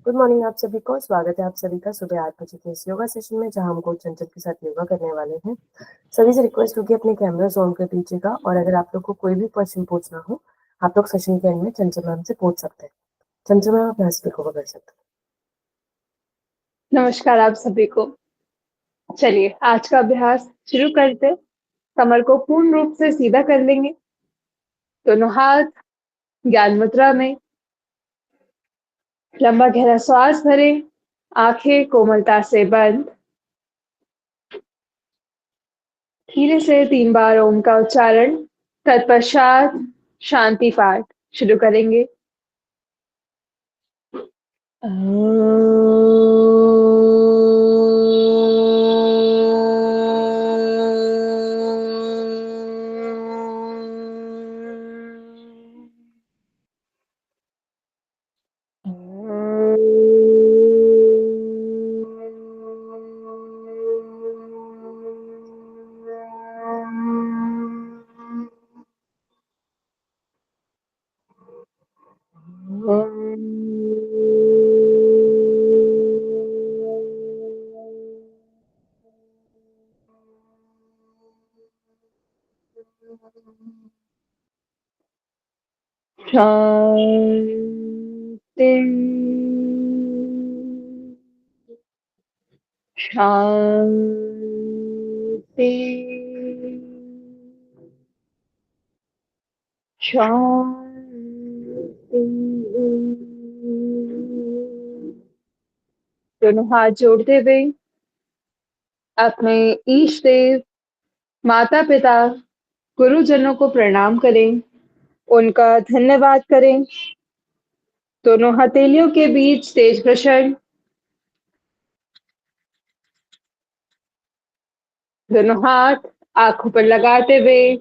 Good morning आप सभी को। स्वागत है आप सभी का सुबह 8 बजे के इस योगा सेशन में, जहां हम कोच चंचल के साथ योगा करने वाले हैं। सभी से रिक्वेस्ट होगी अपने कैमरास ऑन कर दीजिएगा, और अगर आप लोग को कोई भी क्वेश्चन पूछना हो, आप लोग सेशन के एंड में चंचल मैम से पूछ सकते हैं। चंचल मैम, आप यहाँ से टेक ओवर कर सकते नमस्कार आप सभी को। चलिए आज का अभ्यास शुरू करते हैं। कमर को पूर्ण रूप से सीधा कर लेंगे। दोनों हाथ ज्ञान मुद्रा में। लंबा गहरा श्वास भरें। आंखें कोमलता से बंद। धीरे से 3 बार ओम का उच्चारण। तत्पश्चात शांति पाठ शुरू करेंगे। शांति शांति शांति। दोनों हाथ जोड़ते हुए अपने ईष्ट देव, माता पिता, गुरुजनों को प्रणाम करें। उनका धन्यवाद करें। दोनों हथेलियों के बीच तेज घर्षण। दोनों हाथ आंखों पर लगाते हुए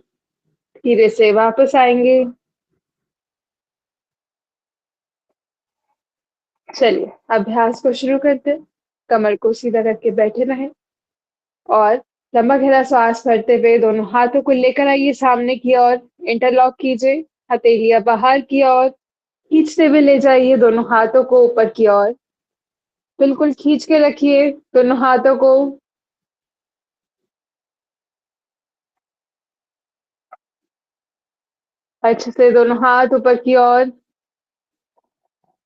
धीरे से वापस आएंगे। चलिए अभ्यास को शुरू करते हैं। कमर को सीधा करके बैठे रहें और लंबा गहरा श्वास भरते हुए दोनों हाथों को लेकर आइए सामने की ओर। इंटरलॉक कीजिए। हथेलियां बाहर की ओर खींचते हुए ले जाइए दोनों हाथों को ऊपर की ओर। बिल्कुल खींच के रखिए दोनों हाथों को। अच्छे से दोनों हाथ ऊपर की ओर।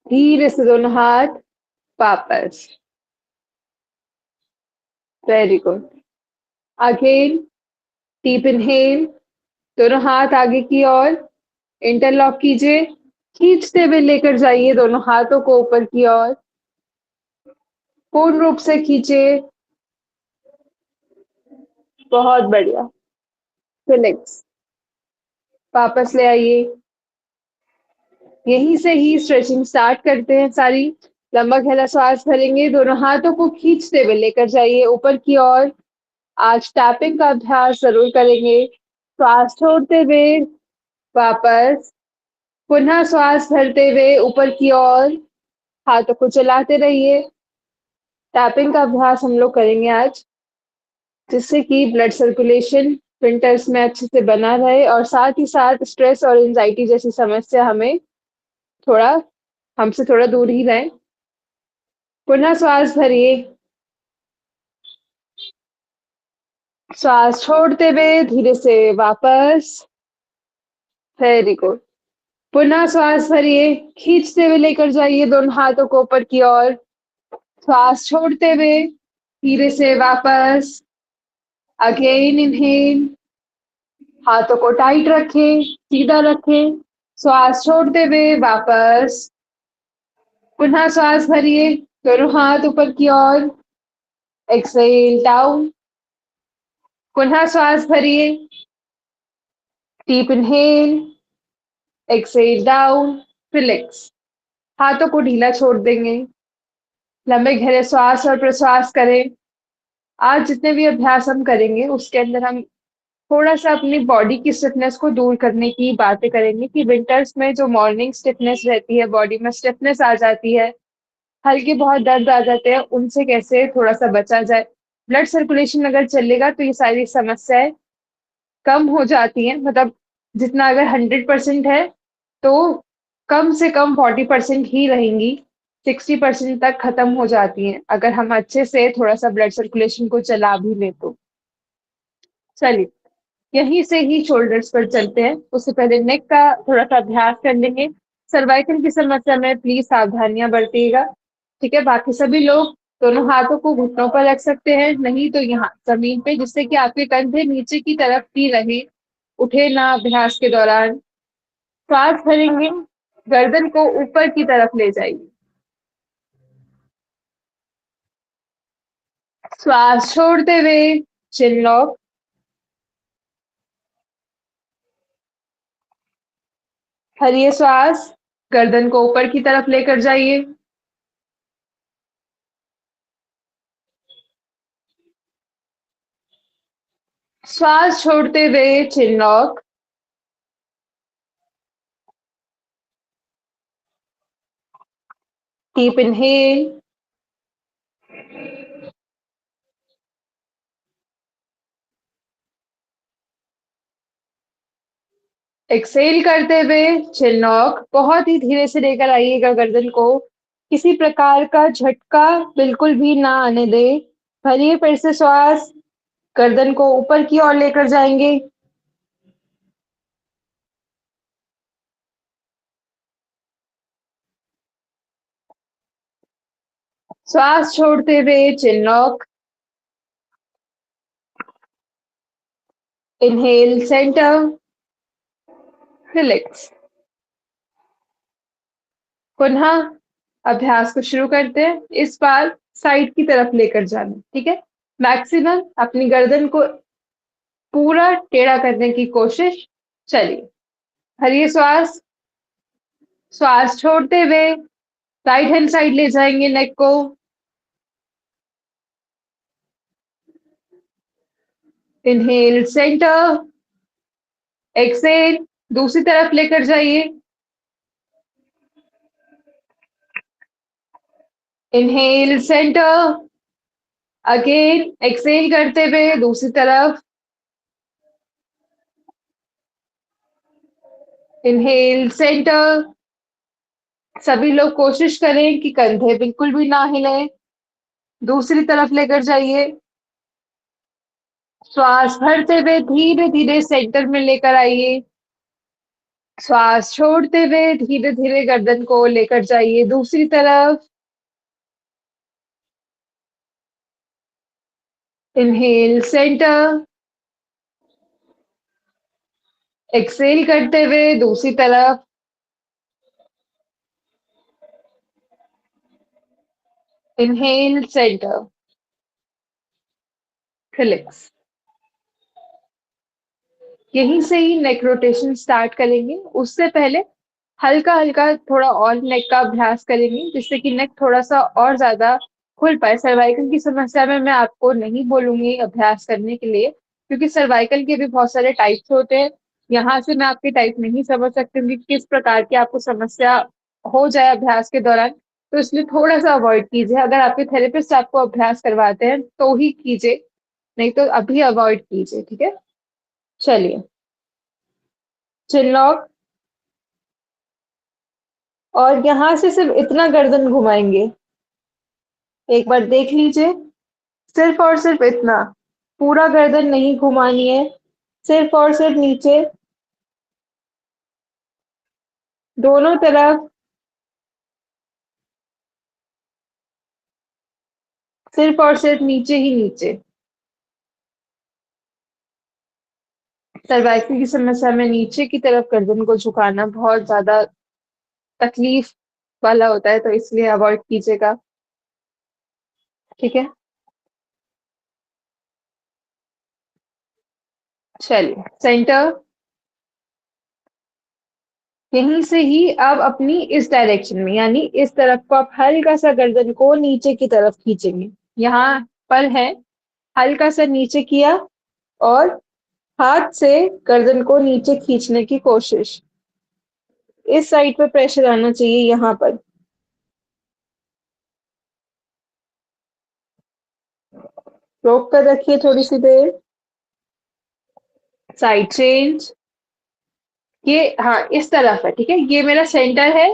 धीरे से दोनों हाथ वापस। Very good. Again deep inhale. दोनों हाथ आगे की ओर इंटरलॉक कीजिए। खींचते हुए लेकर जाइए दोनों हाथों को ऊपर की ओर। पूर्ण रूप से खींचिए। बहुत बढ़िया। रिलैक्स। वापस ले आइए। यहीं से ही स्ट्रेचिंग स्टार्ट करते हैं सारी। लंबा गहरा श्वास भरेंगे। दोनों हाथों को खींचते हुए लेकर जाइए ऊपर की ओर। आज टैपिंग का अभ्यास जरूर करेंगे। श्वास छोड़ते हुए वापस। पुनः श्वास भरते हुए ऊपर की ओर। हाथों को चलाते रहिए। टैपिंग का अभ्यास हम लोग करेंगे आज, जिससे कि ब्लड सर्कुलेशन विंटर्स में अच्छे से बना रहे और साथ ही साथ स्ट्रेस और एंजाइटी जैसी समस्या थोड़ा हमसे थोड़ा दूर ही रहे। पुनः श्वास भरिए। श्वास छोड़ते हुए धीरे से वापस। Very good. पुनः श्वास भरिए। खींचते हुए लेकर जाइए दोनों हाथों को ऊपर की ओर। श्वास छोड़ते हुए धीरे से वापस। Again inhale. हाथों को टाइट रखें, सीधा रखें। श्वास छोड़ते हुए वापस। पुनः श्वास भरिए। दोनों हाथ ऊपर की ओर। Exhale down. पुनः श्वास भरिए। Deep inhale. Exhale down. Relax. हाथों को ढीला छोड़ देंगे। लंबे गहरे श्वास और प्रश्वास करें। आज जितने भी अभ्यास हम करेंगे उसके अंदर हम थोड़ा सा अपनी बॉडी की स्टिफनेस को दूर करने की बातें करेंगे कि विंटर्स में जो मॉर्निंग स्टिफनेस रहती है, बॉडी में स्टिफनेस आ जाती है, हल्के बहुत दर्द आ जाते हैं, उनसे कैसे थोड़ा सा बचा जाए। ब्लड सर्कुलेशन अगर चलेगा तो ये सारी समस्याएं कम हो जाती हैं। मतलब जितना अगर 100% है तो कम से कम 40% ही रहेंगी। 60% तक खत्म हो जाती हैं अगर हम अच्छे से थोड़ा सा ब्लड सर्कुलेशन को चला भी ले तो। चलिए, यहीं से ही शोल्डर्स पर चलते हैं। उससे पहले नेक का थोड़ा सा अभ्यास कर लेंगे। सर्वाइकल की समस्या में प्लीज सावधानियां बरतिएगा। ठीक है, बाकी सभी लोग दोनों हाथों को घुटनों पर रख सकते हैं, नहीं तो यहाँ जमीन पे, जिससे कि आपके कंधे नीचे की तरफ ही रहे, उठे ना अभ्यास के दौरान। सांस भरेंगे, गर्दन को ऊपर की तरफ ले जाइए। श्वास छोड़ते हुए चिन लॉक। भरिए श्वास, गर्दन को ऊपर की तरफ लेकर जाइए। श्वास छोड़ते हुए चिन लॉक। डीप इनहेल, एक्सेल करते हुए चिन लॉक। बहुत ही धीरे से लेकर आइएगा गर्दन को, किसी प्रकार का झटका बिल्कुल भी ना आने दे। भरिए फिर से श्वास, गर्दन को ऊपर की ओर लेकर जाएंगे। श्वास छोड़ते हुए चिन लॉक। Inhale centre, relax. पुनः अभ्यास को शुरू करते हैं। इस बार साइड की तरफ लेकर जाना, ठीक है। मैक्सिमम अपनी गर्दन को पूरा टेढ़ा करने की कोशिश। चलिए, भरिए श्वास, श्वास छोड़ते हुए राइट हैंड साइड ले जाएंगे नेक को। इनहेल सेंटर, एक्सेल दूसरी तरफ लेकर जाइए। इनहेल सेंटर, अगेन एक्सेल करते हुए दूसरी तरफ। Inhale centre. सभी लोग कोशिश करें कि कंधे बिल्कुल भी ना हिलें। दूसरी तरफ लेकर जाइए। श्वास भरते हुए धीरे धीरे सेंटर में लेकर आइए। श्वास छोड़ते हुए धीरे धीरे गर्दन को लेकर जाइए दूसरी तरफ। इनहेल सेंटर, एक्सेल करते हुए दूसरी तरफ। Inhale centre, relax. यहीं से ही नेक रोटेशन स्टार्ट करेंगे। उससे पहले हल्का हल्का थोड़ा और नेक का अभ्यास करेंगे, जिससे कि नेक थोड़ा सा और ज्यादा खुल पाए। सर्वाइकल की समस्या में मैं आपको नहीं बोलूंगी अभ्यास करने के लिए, क्योंकि सर्वाइकल के भी बहुत सारे टाइप्स होते हैं। यहाँ से मैं आपके टाइप नहीं समझ सकती हूँ कि किस प्रकार की आपको समस्या हो जाए अभ्यास के दौरान, तो इसलिए थोड़ा सा अवॉइड कीजिए। अगर आपके थेरेपिस्ट आपको अभ्यास करवाते हैं तो ही कीजिए, नहीं तो अभी अवॉइड कीजिए, ठीक है। चलिए, चिन लॉक, और यहाँ से सिर्फ इतना गर्दन घुमाएंगे। एक बार देख लीजिए, सिर्फ और सिर्फ इतना, पूरा गर्दन नहीं घुमानी है, सिर्फ और सिर्फ नीचे, दोनों तरफ, सिर्फ और सिर्फ नीचे ही नीचे। सर्वाइकल की समस्या में नीचे की तरफ गर्दन को झुकाना बहुत ज्यादा तकलीफ वाला होता है, तो इसलिए अवॉइड कीजिएगा, ठीक है। चलिए, सेंटर। यहीं से ही अब अपनी इस डायरेक्शन में, यानी इस तरफ को आप हल्का सा गर्दन को नीचे की तरफ खींचेंगे। यहाँ पर है, हल्का सा नीचे किया और हाथ से गर्दन को नीचे खींचने की कोशिश। इस साइड पे प्रेशर आना चाहिए, यहाँ पर। रोक कर रखिए थोड़ी सी देर। Side change. ये हाँ, इस तरफ है, ठीक है। ये मेरा सेंटर है,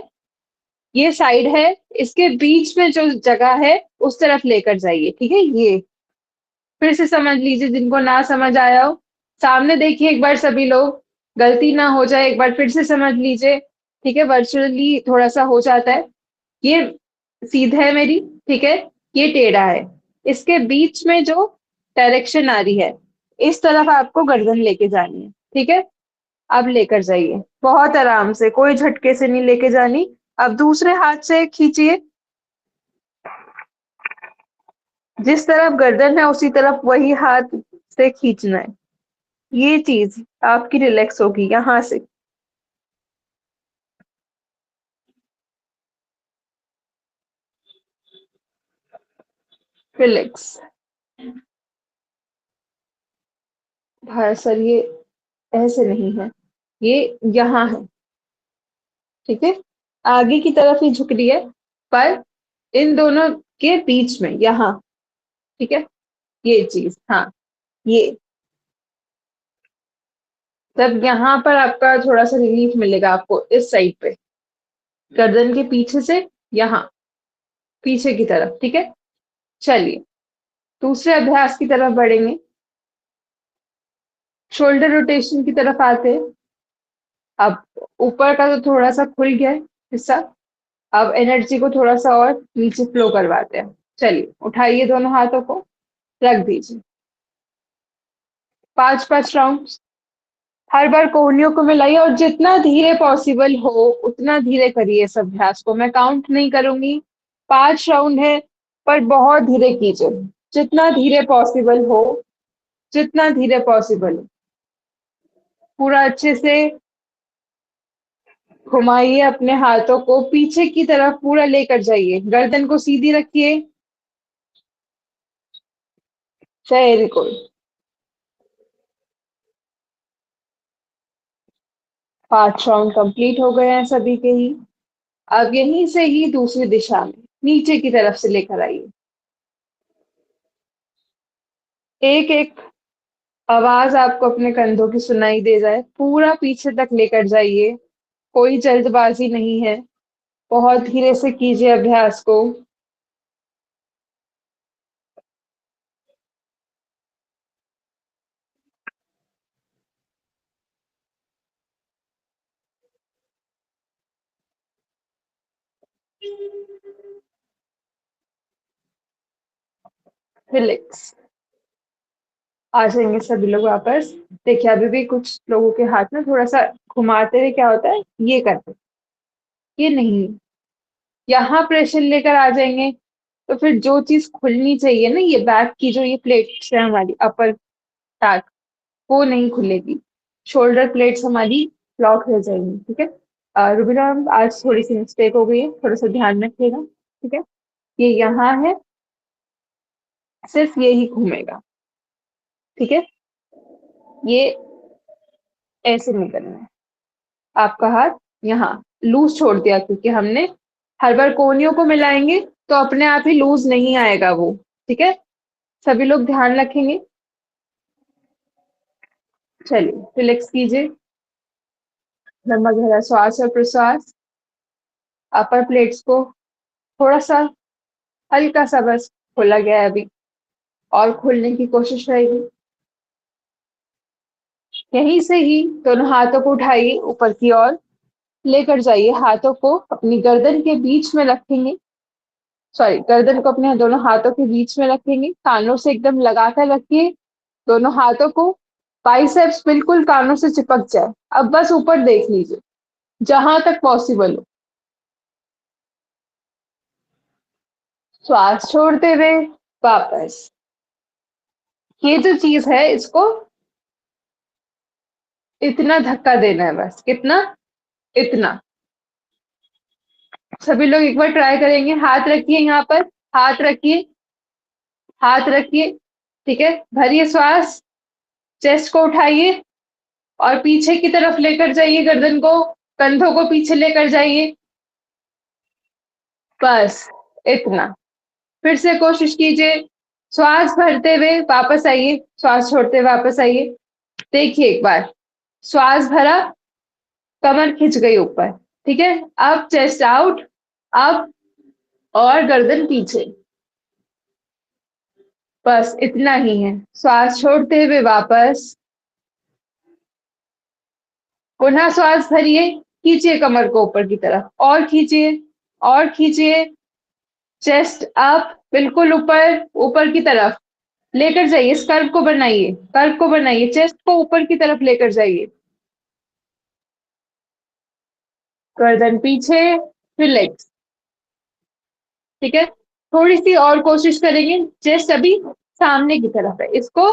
ये साइड है, इसके बीच में जो जगह है उस तरफ लेकर जाइए, ठीक है। ये फिर से समझ लीजिए, जिनको ना समझ आया हो सामने देखिए एक बार सभी लोग, गलती ना हो जाए, एक बार फिर से समझ लीजिए, ठीक है। वर्चुअली थोड़ा सा हो जाता है। ये सीधा है मेरी, ठीक है, ये टेढ़ा है, इसके बीच में जो डायरेक्शन आ रही है इस तरफ आपको गर्दन लेके जानी है, ठीक है। अब लेकर जाइए बहुत आराम से, कोई झटके से नहीं लेके जानी। अब दूसरे हाथ से खींचिए, जिस तरफ गर्दन है उसी तरफ वही हाथ से खींचना है। ये चीज आपकी रिलैक्स होगी यहां से। रिलैक्स। भाई सर ये ऐसे नहीं है, ये यहाँ है, ठीक है। आगे की तरफ ही झुक रही है, पर इन दोनों के बीच में यहाँ, ठीक है। ये चीज, हाँ, ये तब यहाँ पर आपका थोड़ा सा रिलीफ मिलेगा आपको इस साइड पे, गर्दन के पीछे से यहाँ पीछे की तरफ, ठीक है। चलिए दूसरे अभ्यास की तरफ बढ़ेंगे। शोल्डर रोटेशन की तरफ आते हैं। अब ऊपर का तो थोड़ा सा खुल गया है हिस्सा, अब एनर्जी को थोड़ा सा और नीचे फ्लो करवाते हैं। चलिए उठाइए दोनों हाथों को, रख दीजिए। 5-5 राउंड हर बार कोहनियों को मिलाइए, और जितना धीरे पॉसिबल हो उतना धीरे करिए इस अभ्यास को। मैं काउंट नहीं करूंगी, 5 राउंड है, पर बहुत धीरे कीजिए, जितना धीरे पॉसिबल हो, जितना धीरे पॉसिबल हो। पूरा अच्छे से घुमाइए अपने हाथों को पीछे की तरफ, पूरा लेकर जाइए, गर्दन को सीधी रखिए। Very good. 5 राउंड कंप्लीट हो गए हैं सभी के ही। अब यहीं से ही दूसरी दिशा में नीचे की तरफ से लेकर आइए। एक एक आवाज आपको अपने कंधों की सुनाई दे जाए, पूरा पीछे तक लेकर जाइए। कोई जल्दबाजी नहीं है, बहुत धीरे से कीजिए अभ्यास को। रिलैक्स। आ जाएंगे सभी लोग वापस। देखिए अभी भी कुछ लोगों के हाथ में थोड़ा सा घुमाते हुए क्या होता है, ये करते, ये नहीं, यहाँ प्रेशर लेकर आ जाएंगे। तो फिर जो चीज खुलनी चाहिए ना, ये बैक की जो ये प्लेट्स है हमारी अपर बैक, वो नहीं खुलेगी, शोल्डर प्लेट्स हमारी लॉक हो जाएंगी, ठीक है। रुबीना मैम, आज थोड़ी सी मिस्टेक हो गई है, थोड़ा सा ध्यान रखिएगा, ठीक है। ये यहाँ है, सिर्फ ये ही घूमेगा, ठीक है। ये ऐसे नहीं करना है, आपका हाथ यहाँ लूज छोड़ दिया, क्योंकि हमने हर बार कोहनियों को मिलाएंगे तो अपने आप ही लूज नहीं आएगा वो, ठीक है। सभी लोग ध्यान रखेंगे। चलिए रिलैक्स कीजिए, लंबा गहरा श्वास और प्रश्वास। अपर प्लेट्स को थोड़ा सा हल्का सा बस खोला गया है अभी, और खोलने की कोशिश रहेगी। यहीं से ही दोनों हाथों को उठाइए, ऊपर की ओर लेकर जाइए, हाथों को अपनी गर्दन के बीच में रखेंगे, सॉरी, गर्दन को अपने दोनों हाथों के बीच में रखेंगे, कानों से एकदम लगाकर रखिए दोनों हाथों को, बाइसेप्स बिल्कुल कानों से चिपक जाए। अब बस ऊपर देख लीजिए जहां तक पॉसिबल हो। श्वास छोड़ते हुए वापस। ये जो चीज है इसको इतना धक्का देना है, बस कितना, इतना। सभी लोग एक बार ट्राई करेंगे। हाथ रखिए यहाँ पर, हाथ रखिए, हाथ रखिए, ठीक है। भरिए श्वास, चेस्ट को उठाइए और पीछे की तरफ लेकर जाइए, गर्दन को, कंधों को पीछे लेकर जाइए, बस इतना। फिर से कोशिश कीजिए, श्वास भरते हुए वापस आइए, श्वास छोड़ते हुए वापस आइए। देखिए एक बार, श्वास भरा, कमर खिंच गई ऊपर, ठीक है। अब चेस्ट आउट, अब और गर्दन पीछे। बस इतना ही है। श्वास छोड़ते हुए वापस, पुनः श्वास भरिए, खींचिए कमर को ऊपर की तरफ, और खींचिए, और खींचिए, चेस्ट अप, बिल्कुल ऊपर, ऊपर की तरफ लेकर जाइए, इस कर्व को बनाइए, कर्व को बनाइए, चेस्ट को ऊपर की तरफ लेकर जाइए, गर्दन पीछे, रिलैक्स। ठीक है, थोड़ी सी और कोशिश करेंगे, चेस्ट अभी सामने की तरफ है, इसको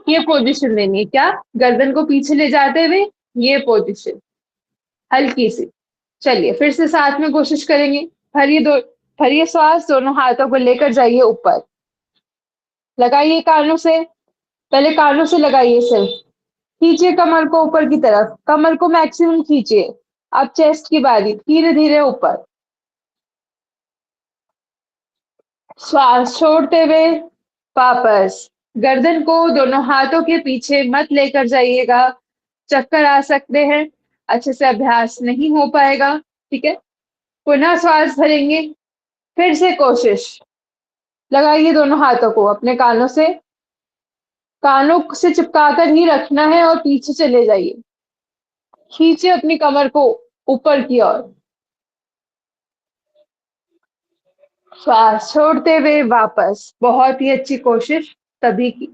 ये पोजीशन देनी है, क्या, गर्दन को पीछे ले जाते हुए ये पोजीशन, हल्की सी। चलिए फिर से साथ में कोशिश करेंगे। भरिए दो, भरिए श्वास, दोनों हाथों को लेकर जाइए ऊपर, लगाइए कानों से, पहले कानों से लगाइए सिर्फ, खींचिए कमर को ऊपर की तरफ, कमर को मैक्सिमम खींचिए। अब चेस्ट की बारी, धीरे धीरे ऊपर, श्वास छोड़ते हुए वापस, गर्दन को दोनों हाथों के पीछे मत लेकर जाइएगा, चक्कर आ सकते हैं, अच्छे से अभ्यास नहीं हो पाएगा। ठीक है, पुनः श्वास भरेंगे, फिर से कोशिश, लगाइए दोनों हाथों को अपने कानों से, कानों से चिपकाकर ही रखना है और पीछे चले जाइए, खींचे अपनी कमर को ऊपर की ओर, श्वास छोड़ते हुए वापस, बहुत ही अच्छी कोशिश तभी की।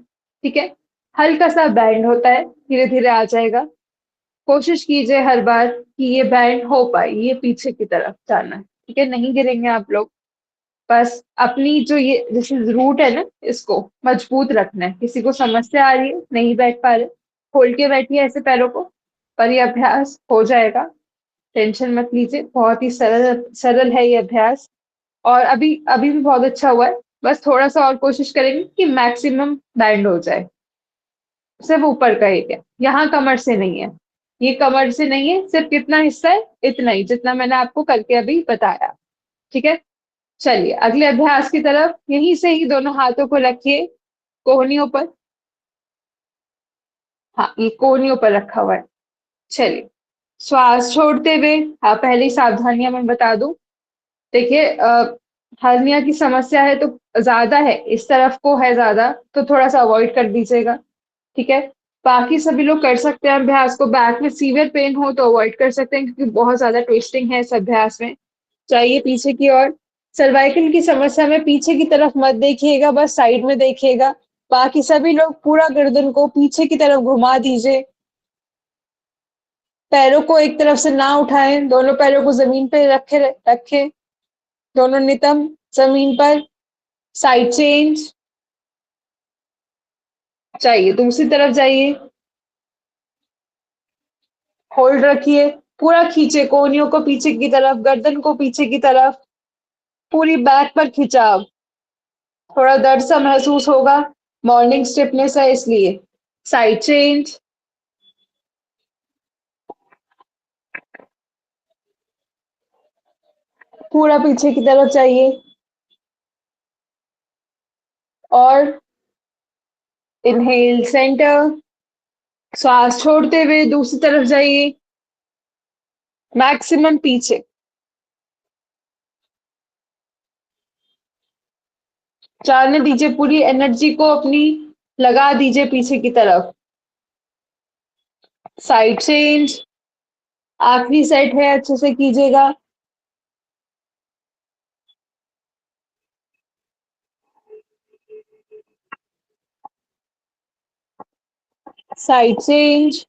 ठीक है, हल्का सा बैंड होता है, धीरे धीरे आ जाएगा, कोशिश कीजिए हर बार कि ये बैंड हो पाए, ये पीछे की तरफ जाना है। ठीक है, नहीं गिरेंगे आप लोग, बस अपनी जो ये जैसे रूट है ना, इसको मजबूत रखना है। किसी को समस्या आ रही है, नहीं बैठ पा रहे, खोल के बैठिए ऐसे पैरों को, पर ये अभ्यास हो जाएगा, टेंशन मत लीजिए, बहुत ही सरल सरल है ये अभ्यास, और अभी अभी भी बहुत अच्छा हुआ है। बस थोड़ा सा और कोशिश करेंगे कि मैक्सिमम बैंड हो जाए, सिर्फ ऊपर का एरिया, यहाँ कमर से नहीं है, ये कमर से नहीं है, सिर्फ कितना हिस्सा है, इतना ही जितना मैंने आपको करके अभी बताया। ठीक है, चलिए अगले अभ्यास की तरफ, यहीं से ही दोनों हाथों को रखिए कोहनियों पर, हाँ ये कोहनियों पर रखा हुआ है। चलिए, श्वास छोड़ते हुए, हाँ पहली सावधानियां मैं बता दूं, देखिए हर्निया की समस्या है तो ज्यादा है, इस तरफ को है ज्यादा, तो थोड़ा सा अवॉइड कर दीजिएगा। ठीक है, बाकी सभी लोग कर सकते हैं अभ्यास को, बैक में सीवियर पेन हो तो अवॉइड कर सकते हैं, क्योंकि बहुत ज्यादा ट्विस्टिंग है इस अभ्यास में। चाहिए पीछे की ओर, सर्वाइकल की समस्या में पीछे की तरफ मत देखिएगा, बस साइड में देखिएगा। बाकी सभी लोग पूरा गर्दन को पीछे की तरफ घुमा दीजिए, पैरों को एक तरफ से ना उठाएं, दोनों पैरों को जमीन पे रखे रखें, दोनों नितंब जमीन पर, साइड चेंज। चाहिए दूसरी तरफ जाइए, होल्ड रखिए, पूरा खींचे कोहनियों को पीछे की तरफ, गर्दन को पीछे की तरफ, पूरी बैक पर खिंचाव, थोड़ा दर्द सा महसूस होगा, मॉर्निंग स्टिफनेस है इसलिए। साइड चेंज, पूरा पीछे की तरफ चाहिए, और इनहेल सेंटर, श्वास छोड़ते हुए दूसरी तरफ जाइए, मैक्सिमम पीछे, जाने दीजिए, पूरी एनर्जी को अपनी लगा दीजिए पीछे की तरफ। साइड चेंज, आखिरी सेट है, अच्छे से कीजिएगा। साइड चेंज,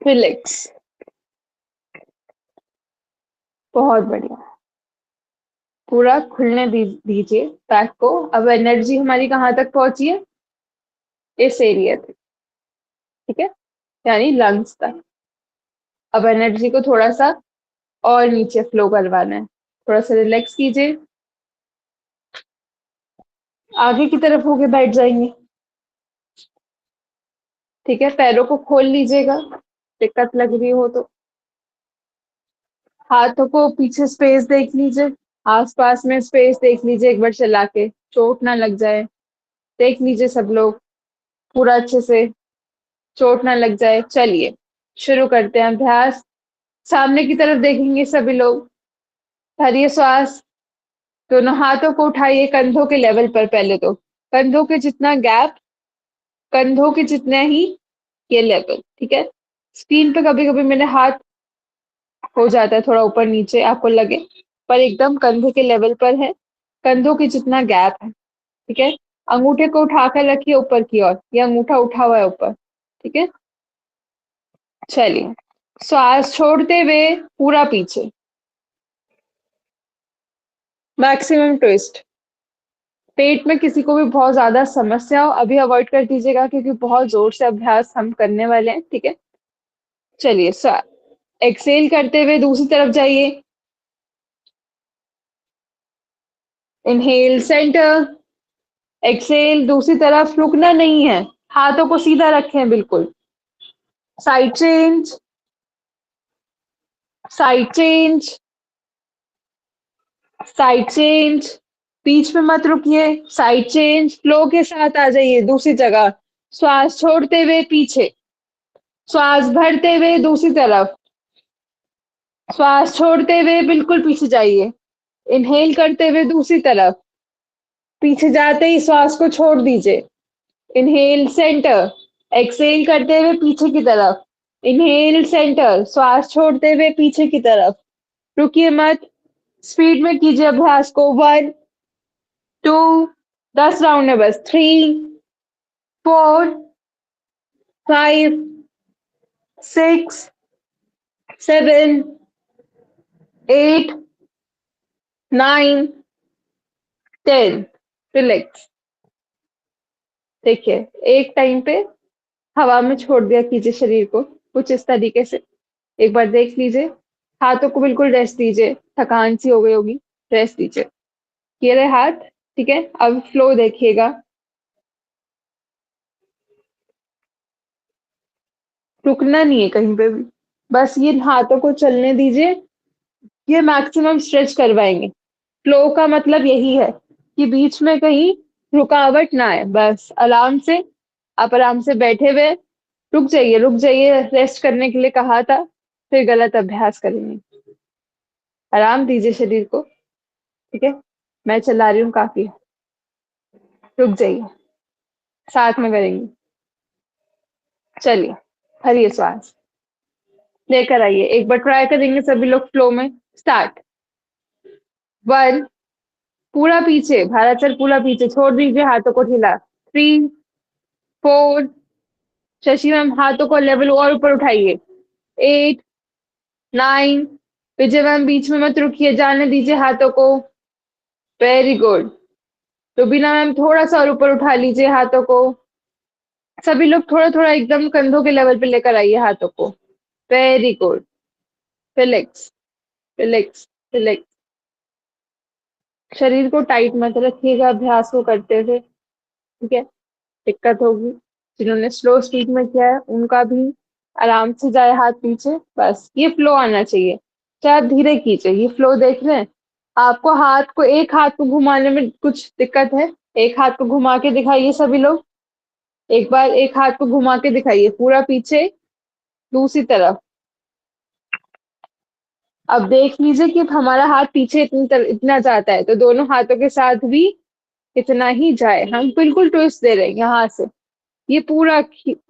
रिलैक्स, बहुत बढ़िया, पूरा खुलने दीजिए बैक को। अब एनर्जी हमारी कहाँ तक पहुंची है, इस एरिया तक, ठीक है, यानी लंग्स तक। अब एनर्जी को थोड़ा सा और नीचे फ्लो करवाना है, थोड़ा सा रिलैक्स कीजिए, आगे की तरफ होके बैठ जाएंगे। ठीक है, पैरों को खोल लीजिएगा, दिक्कत लग रही हो तो, हाथों को पीछे स्पेस देख लीजिए, आसपास में स्पेस देख लीजिए एक बार चला के, चोट ना लग जाए। देख लीजिए सब लोग पूरा अच्छे से, चोट ना लग जाए। चलिए शुरू करते हैं अभ्यास। सामने की तरफ देखेंगे सभी लोग। भरिए श्वास। दोनों हाथों को उठाइए कंधों के लेवल पर। पहले तो कंधों के जितना गैप, कंधों के जितना ही ये लेवल, ठीक है। स्क्रीन पे कभी कभी मेरे हाथ हो जाता है थोड़ा ऊपर नीचे, आपको लगे, पर एकदम कंधे के लेवल पर है। कंधों के जितना गैप है, ठीक है। अंगूठे को उठाकर रखिए ऊपर की ओर, ये अंगूठा उठा हुआ है ऊपर, ठीक है। चलिए श्वास छोड़ते हुए पूरा पीछे, मैक्सिमम ट्विस्ट। पेट में किसी को भी बहुत ज्यादा समस्या हो अभी अवॉइड कर दीजिएगा, क्योंकि बहुत जोर से अभ्यास हम करने वाले हैं, ठीक है। चलिए एक्सेल करते हुए दूसरी तरफ जाइए। इनहेल सेंटर, एक्सेल दूसरी तरफ, रुकना नहीं है। हाथों को सीधा रखें बिल्कुल। Side change, side change, side change. बीच में मत रुकिए, साइड चेंज, फ्लो के साथ आ जाइए दूसरी जगह। श्वास छोड़ते हुए पीछे, श्वास भरते हुए दूसरी तरफ, श्वास छोड़ते हुए बिल्कुल पीछे जाइए। इनहेल करते हुए दूसरी तरफ, पीछे जाते ही श्वास को छोड़ दीजिए। इनहेल सेंटर, एक्सेल करते हुए पीछे की तरफ। इनहेल सेंटर, श्वास छोड़ते हुए पीछे की तरफ। रुकिए मत, स्पीड में कीजिए अभ्यास को। 1 2, 10 राउंड है बस। 3 4 5 6 7 8 9 10। रिलैक्स। देखिए एक टाइम पे हवा में छोड़ दिया कीजिए शरीर को, कुछ इस तरीके से। एक बार देख लीजिए। हाथों को बिल्कुल रेस्ट दीजिए, थकान सी हो गई होगी, रेस्ट दीजिए। ये रहे हाथ, ठीक है। अब फ्लो देखिएगा, रुकना नहीं है कहीं पे भी, बस ये हाथों को चलने दीजिए। ये मैक्सिमम स्ट्रेच करवाएंगे। फ्लो का मतलब यही है कि बीच में कहीं रुकावट ना आए। बस आराम से, आप आराम से बैठे हुए, रुक जाइए, रुक जाइए। रेस्ट करने के लिए कहा था, फिर गलत अभ्यास करेंगे। आराम दीजिए शरीर को, ठीक है। मैं चला रही हूँ काफी, रुक जाइए, साथ में करेंगे। चलिए भरिए श्वास, लेकर आइए। एक बार ट्राई करेंगे सभी लोग फ्लो में। स्टार्ट। 1, पूरा पीछे, भारत सर पूरा पीछे, छोड़ दीजिए हाथों को ढीला। 3 4, शशि मैम हाथों को लेवल और ऊपर उठाइए। 8 9, विजय मैम बीच में मत रुकिए, जाने दीजिए हाथों को। Very good. रुबीना मैम थोड़ा सा और ऊपर उठा लीजिए हाथों को। सभी लोग थोड़ा थोड़ा एकदम कंधों के लेवल पे लेकर आइए हाथों को। Very good. Relax, relax, relax. शरीर को टाइट मत रखिएगा अभ्यास को करते हुए, ठीक है। दिक्कत होगी। जिन्होंने स्लो स्पीड में किया है उनका भी आराम से जाए हाथ पीछे, बस ये फ्लो आना चाहिए। चाहे आप धीरे कीजिए, ये फ्लो देख रहे हैं। आपको हाथ को, एक हाथ को घुमाने में कुछ दिक्कत है? एक हाथ को घुमा के दिखाइए सभी लोग। एक बार एक हाथ को घुमा के दिखाइए पूरा पीछे, दूसरी तरफ। अब देख लीजिए कि हमारा हाथ पीछे इतना जाता है, तो दोनों हाथों के साथ भी इतना ही जाए। हम बिल्कुल ट्विस्ट दे रहे हैं यहाँ से, ये पूरा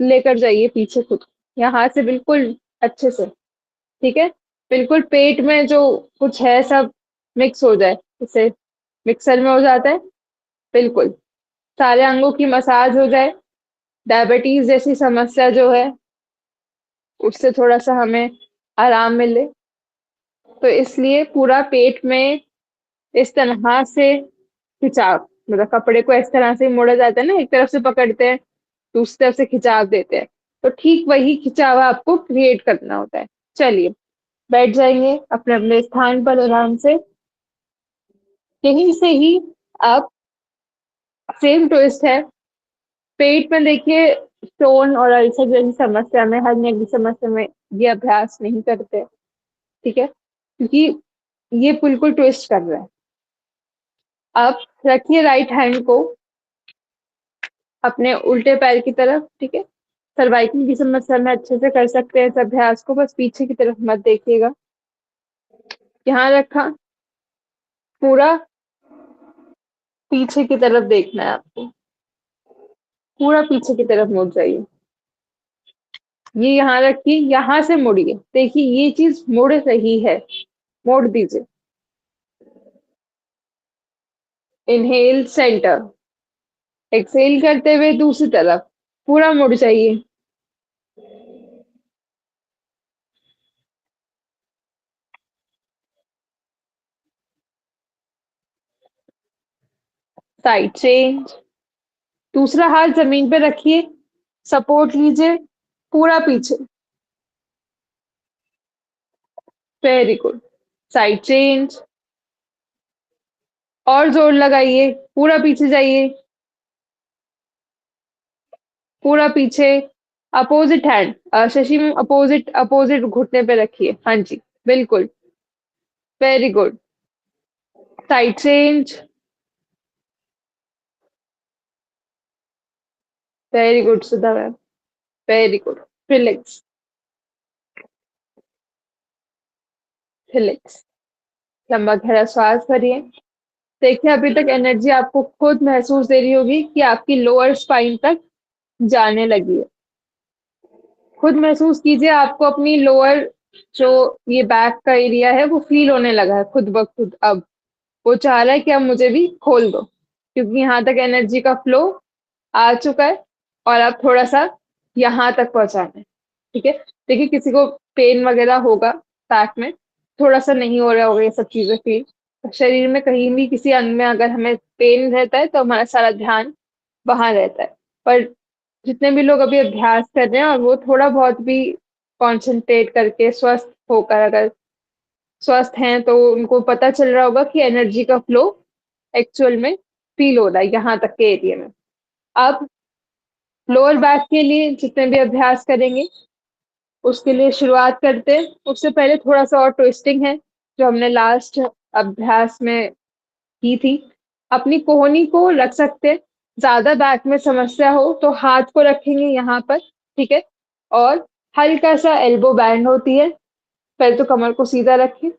लेकर जाइए पीछे खुद, यहाँ से बिल्कुल अच्छे से, ठीक है। बिल्कुल पेट में जो कुछ है सब मिक्स हो जाए, जैसे मिक्सर में हो जाता है, बिल्कुल सारे अंगों की मसाज हो जाए। डायबिटीज जैसी समस्या जो है उससे थोड़ा सा हमें आराम मिले, तो इसलिए पूरा पेट में इस तरह से खिंचाव, मतलब कपड़े को इस तरह से मोड़ा जाता है ना, एक तरफ से पकड़ते हैं दूसरी तरफ से खिंचाव देते हैं, तो ठीक वही खिंचाव आपको क्रिएट करना होता है। चलिए बैठ जाएंगे अपने अपने स्थान पर आराम से। यहीं से ही आप, सेम ट्विस्ट है। पेट में देखिए स्टोन और अल्सर जैसी समस्या में, हर की समस्या में ये अभ्यास नहीं करते, ठीक है, क्योंकि ये बिल्कुल ट्विस्ट कर रहा है। अब रखिए राइट हैंड को अपने उल्टे पैर की तरफ, ठीक है। सर्वाइकल की समस्या में अच्छे से कर सकते हैं इस अभ्यास को, बस पीछे की तरफ मत देखिएगा। यहाँ रखा, पूरा पीछे की तरफ देखना है आपको, पूरा पीछे की तरफ मुड़ जाइए। ये यहाँ रखिए, यहाँ से मुड़िए, देखिए ये चीज मुड़ रही है, मोड़ दीजिए। इनहेल सेंटर, एक्सहेल करते हुए दूसरी तरफ, पूरा मुड़ जाइए। साइड चेंज, दूसरा हाथ जमीन पे रखिए, सपोर्ट लीजिए, पूरा पीछे। Very good. साइड चेंज, और जोर लगाइए, पूरा पीछे जाइए, पूरा पीछे। अपोजिट हैंड, शशि में अपोजिट अपोजिट घुटने पे रखिए, हाँ जी, बिल्कुल। Very good. Side change, very good Sudha ma'am, very good. Relax, relax. लंबा गहरा श्वास भरिए। देखिए अभी तक एनर्जी आपको खुद महसूस दे रही होगी कि आपकी लोअर स्पाइन तक जाने लगी है। खुद महसूस कीजिए, आपको अपनी लोअर जो ये बैक का एरिया है वो फील होने लगा है खुद ब खुद। अब वो चाह रहा है कि अब मुझे भी खोल दो, क्योंकि यहाँ तक एनर्जी का फ्लो आ चुका है और अब थोड़ा सा यहाँ तक पहुंचाना है, ठीक है। देखिए किसी को पेन वगैरह होगा बैक में, थोड़ा सा नहीं हो रहा होगा ये सब चीजें फील। शरीर में कहीं भी किसी अंग में अगर हमें पेन रहता है तो हमारा सारा ध्यान वहां रहता है। पर जितने भी लोग अभी अभ्यास कर रहे हैं और वो थोड़ा बहुत भी कंसंट्रेट करके स्वस्थ होकर अगर स्वस्थ हैं तो उनको पता चल रहा होगा कि एनर्जी का फ्लो एक्चुअल में फील हो रहा है यहाँ तक के एरिया में। अब लोअर बैक के लिए जितने भी अभ्यास करेंगे उसके लिए शुरुआत करते हैं। उससे पहले थोड़ा सा और ट्विस्टिंग है जो हमने लास्ट अभ्यास में की थी। अपनी कोहनी को रख सकते हैं, ज्यादा बैक में समस्या हो तो हाथ को रखेंगे यहाँ पर, ठीक है। और हल्का सा एल्बो बैंड होती है, पहले तो कमर को सीधा रखें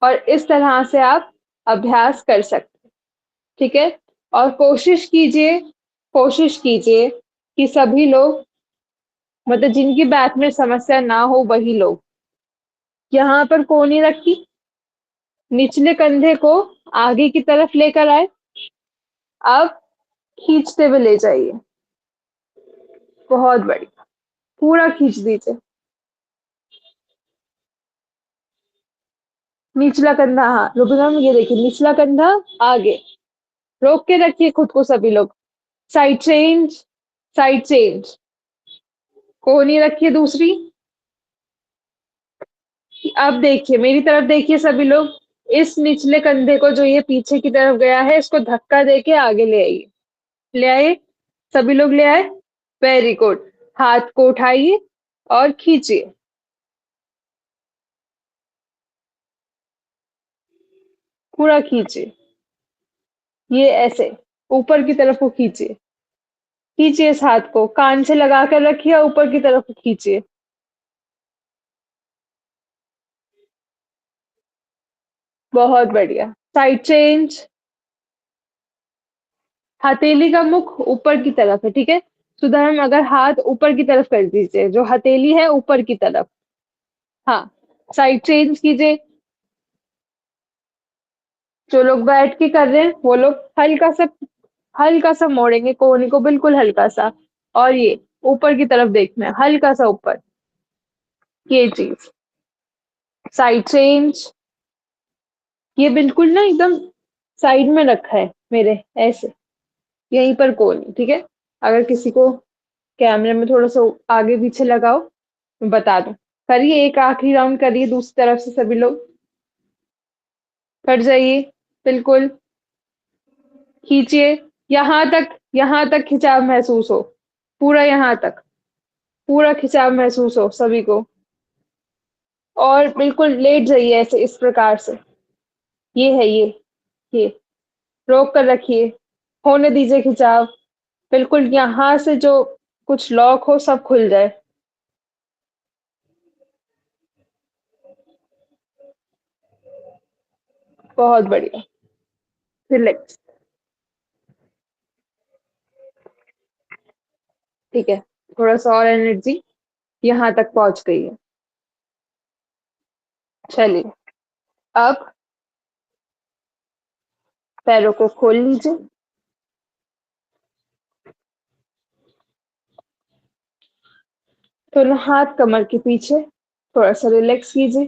और इस तरह से आप अभ्यास कर सकते हैं, ठीक है। और कोशिश कीजिए कि सभी लोग, मतलब जिनकी बैक में समस्या ना हो वही लोग, यहाँ पर कोहनी रखी, निचले कंधे को आगे की तरफ लेकर आए, अब खींचते हुए ले जाइए, बहुत बढ़िया, पूरा खींच दीजिए। निचला कंधा, हाँ रुबिना में ये देखिए, निचला कंधा आगे, रोक के रखिए खुद को सभी लोग। साइड चेंज, साइड चेंज, कोहनी रखिए दूसरी। अब देखिए मेरी तरफ देखिए सभी लोग, इस निचले कंधे को जो ये पीछे की तरफ गया है इसको धक्का देके आगे ले आइए, ले आए, सभी लोग ले आए। Very good. हाथ को उठाइए और खींचिए, पूरा खींचिए, ये ऐसे ऊपर की तरफ को खींचिए, खींचिए इस हाथ को, कान से लगा कर रखिए और ऊपर की तरफ को खींचिए। बहुत बढ़िया। साइड चेंज, हथेली का मुख ऊपर की तरफ है, ठीक है। सुधर्म अगर हाथ ऊपर की तरफ कर दीजिए, जो हथेली है ऊपर की तरफ, हाँ। साइड चेंज कीजिए। जो लोग बैठ के कर रहे हैं वो लोग हल्का सा मोड़ेंगे कोहनी को, बिल्कुल हल्का सा, और ये ऊपर की तरफ देखना है, हल्का सा ऊपर, ये चीज। साइड चेंज, ये बिल्कुल ना एकदम साइड में रखा है मेरे, ऐसे यहीं पर कोहनी, ठीक है। अगर किसी को कैमरे में थोड़ा सा आगे पीछे लगाओ मैं बता दूं। करिए, एक आखिरी राउंड करिए दूसरी तरफ से सभी लोग, कर जाइए, बिल्कुल खींचिए, यहाँ तक खिंचाव महसूस हो, पूरा यहाँ तक, पूरा खिंचाव महसूस हो सभी को। और बिल्कुल लेट जाइए ऐसे, इस प्रकार से, ये है ये, रोक कर रखिए, होने दीजिए खिंचाव, बिल्कुल यहाँ से जो कुछ लॉक हो सब खुल जाए। बहुत बढ़िया। रिलैक्स। ठीक है, थोड़ा सा और एनर्जी यहाँ तक पहुंच गई है। चलिए, अब पैरों को खोल लीजिए। दोनों हाथ कमर के पीछे, थोड़ा सा रिलैक्स कीजिए।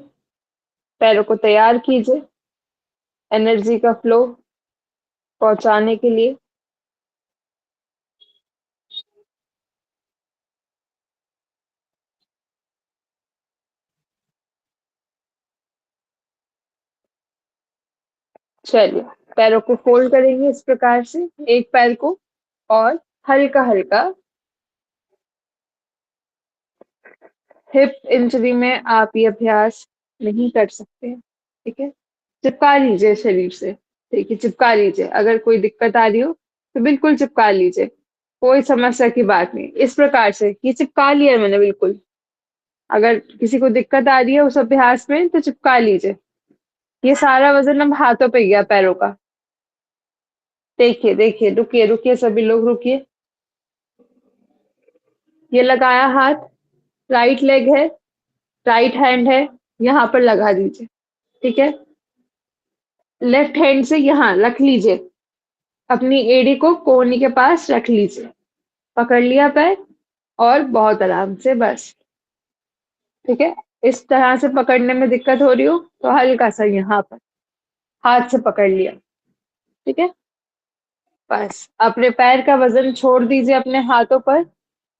पैरों को तैयार कीजिए एनर्जी का फ्लो पहुंचाने के लिए। चलिए, पैरों को फोल्ड करेंगे इस प्रकार से, एक पैर को, और हल्का हल्का हिप इंजरी में आप ये अभ्यास नहीं कर सकते, ठीक है। चिपका लीजिए शरीर से, ठीक है, चिपका लीजिए। अगर कोई दिक्कत आ रही हो तो बिल्कुल चिपका लीजिए, कोई समस्या की बात नहीं। इस प्रकार से ये चिपका लिया है मैंने बिल्कुल। अगर किसी को दिक्कत आ रही है उस अभ्यास में तो चिपका लीजिए। ये सारा वजन अब हाथों पे गया, पैरों का। देखिए देखिए, रुकिए रुकिए, सभी लोग रुकिए। ये लगाया हाथ, राइट लेग है, राइट हैंड है, यहाँ पर लगा दीजिए, ठीक है। लेफ्ट हैंड से यहाँ रख लीजिए, अपनी एड़ी को कोहनी के पास रख लीजिए। पकड़ लिया पैर, और बहुत आराम से, बस, ठीक है। इस तरह से पकड़ने में दिक्कत हो रही हो तो हल्का सा यहाँ पर हाथ से पकड़ लिया, ठीक है। बस अपने पैर का वजन छोड़ दीजिए अपने हाथों पर,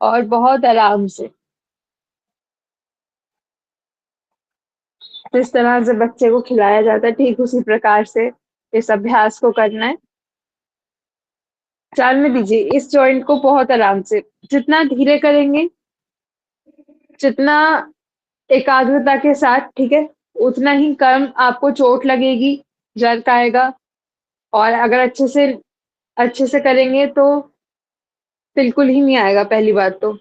और बहुत आराम से, जिस तरह से बच्चे को खिलाया जाता है ठीक उसी प्रकार से इस अभ्यास को करना है। चलने दीजिए इस जॉइंट को बहुत आराम से। जितना धीरे करेंगे, जितना एकाग्रता के साथ, ठीक है, उतना ही कम आपको चोट लगेगी, जर्क आएगा। और अगर अच्छे से करेंगे तो बिल्कुल ही नहीं आएगा, पहली बात तो।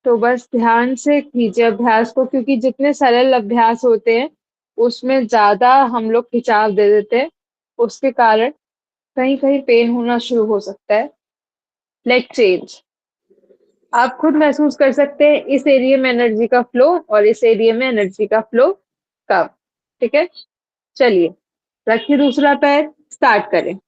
तो बस ध्यान से कीजिए अभ्यास को, क्योंकि जितने सरल अभ्यास होते हैं उसमें ज्यादा हम लोग खिंचाव दे देते हैं, उसके कारण कहीं कहीं पेन होना शुरू हो सकता है। लेग चेंज, आप खुद महसूस कर सकते हैं इस एरिया में एनर्जी का फ्लो और इस एरिया में एनर्जी का फ्लो कम, ठीक है। चलिए, रखिए दूसरा पैर, स्टार्ट करें।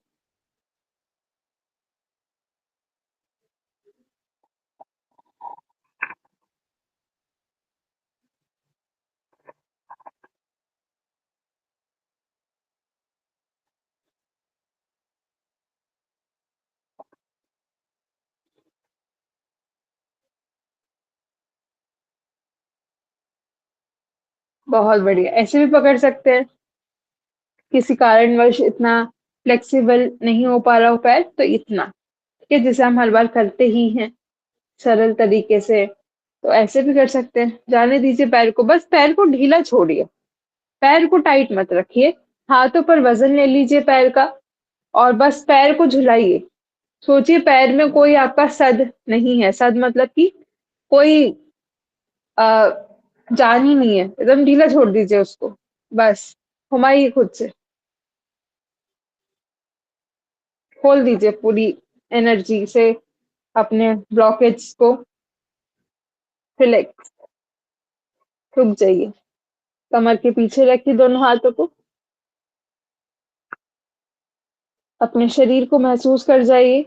बहुत बढ़िया, ऐसे भी पकड़ सकते हैं। किसी कारणवश इतना फ्लेक्सिबल नहीं हो पा रहा हो पैर, तो इतना, ठीक है, जैसे हम हर बार करते ही हैं सरल तरीके से, तो ऐसे भी कर सकते हैं। जाने दीजिए पैर को, बस पैर को ढीला छोड़िए, पैर को टाइट मत रखिए। हाथों पर वजन ले लीजिए पैर का, और बस पैर को झुलाइए। सोचिए पैर में कोई आपका सद नहीं है, सद मतलब कि कोई आ, जान ही नहीं है, एकदम ढीला छोड़ दीजिए उसको। बस घुमाइए खुद से, खोल दीजिए पूरी एनर्जी से अपने ब्लॉकेज को। रिलैक्स, रुक जाइए, कमर के पीछे रखिए दोनों हाथों को, अपने शरीर को महसूस कर जाइए।